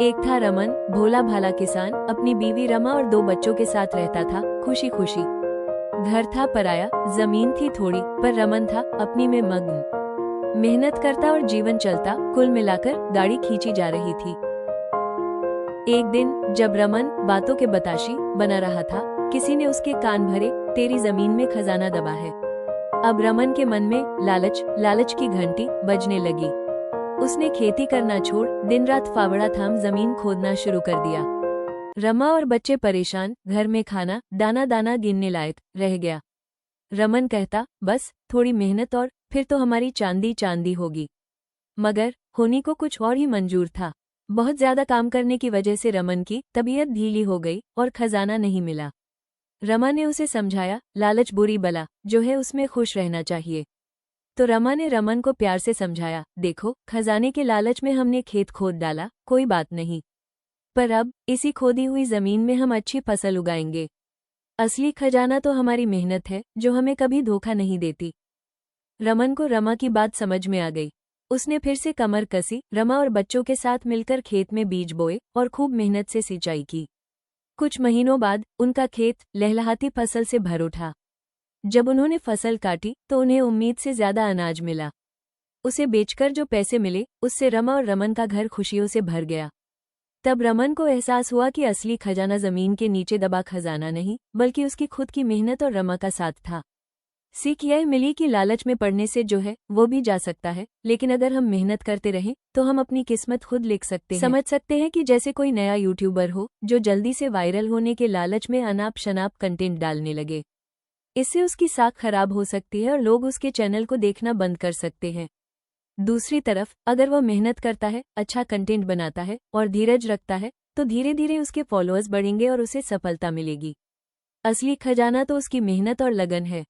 एक था रमन, भोला भाला किसान, अपनी बीवी रमा और 2 बच्चों के साथ रहता था, खुशी खुशी। घर था पराया, जमीन थी थोड़ी, पर रमन था अपनी में मग्न। मेहनत करता और जीवन चलता, कुल मिलाकर गाड़ी खींची जा रही थी। एक दिन जब रमन बातों के बताशी बना रहा था, किसी ने उसके कान भरे, तेरी जमीन में खजाना दबा है। अब रमन के मन में लालच लालच की घंटी बजने लगी। उसने खेती करना छोड़ दिन रात फावड़ा थाम जमीन खोदना शुरू कर दिया। रमा और बच्चे परेशान, घर में खाना दाना दाना गिनने लायक रह गया। रमन कहता, बस थोड़ी मेहनत और फिर तो हमारी चांदी चांदी होगी। मगर होनी को कुछ और ही मंजूर था। बहुत ज्यादा काम करने की वजह से रमन की तबीयत ढीली हो गई और खजाना नहीं मिला। रमा ने उसे समझाया, लालच बुरी बला, जो है उसमें खुश रहना चाहिए। तो रमा ने रमन को प्यार से समझाया, देखो खजाने के लालच में हमने खेत खोद डाला, कोई बात नहीं, पर अब इसी खोदी हुई जमीन में हम अच्छी फसल उगाएंगे। असली खजाना तो हमारी मेहनत है, जो हमें कभी धोखा नहीं देती। रमन को रमा की बात समझ में आ गई। उसने फिर से कमर कसी, रमा और बच्चों के साथ मिलकर खेत में बीज बोए और खूब मेहनत से सिंचाई की। कुछ महीनों बाद उनका खेत लहलहाती फसल से भर उठा। जब उन्होंने फसल काटी तो उन्हें उम्मीद से ज्यादा अनाज मिला। उसे बेचकर जो पैसे मिले, उससे रमा और रमन का घर खुशियों से भर गया। तब रमन को एहसास हुआ कि असली खजाना जमीन के नीचे दबा खजाना नहीं, बल्कि उसकी खुद की मेहनत और रमा का साथ था। सीख यह मिली कि लालच में पड़ने से जो है वो भी जा सकता है, लेकिन अगर हम मेहनत करते रहें तो हम अपनी किस्मत खुद लिख सकते हैं। समझ सकते हैं कि जैसे कोई नया यूट्यूबर हो जो जल्दी से वायरल होने के लालच में अनाप शनाप कंटेंट डालने लगे। इससे उसकी साख खराब हो सकती है और लोग उसके चैनल को देखना बंद कर सकते हैं। दूसरी तरफ अगर वो मेहनत करता है, अच्छा कंटेंट बनाता है और धीरज रखता है, तो धीरे धीरे उसके फॉलोअर्स बढ़ेंगे और उसे सफलता मिलेगी। असली खजाना तो उसकी मेहनत और लगन है।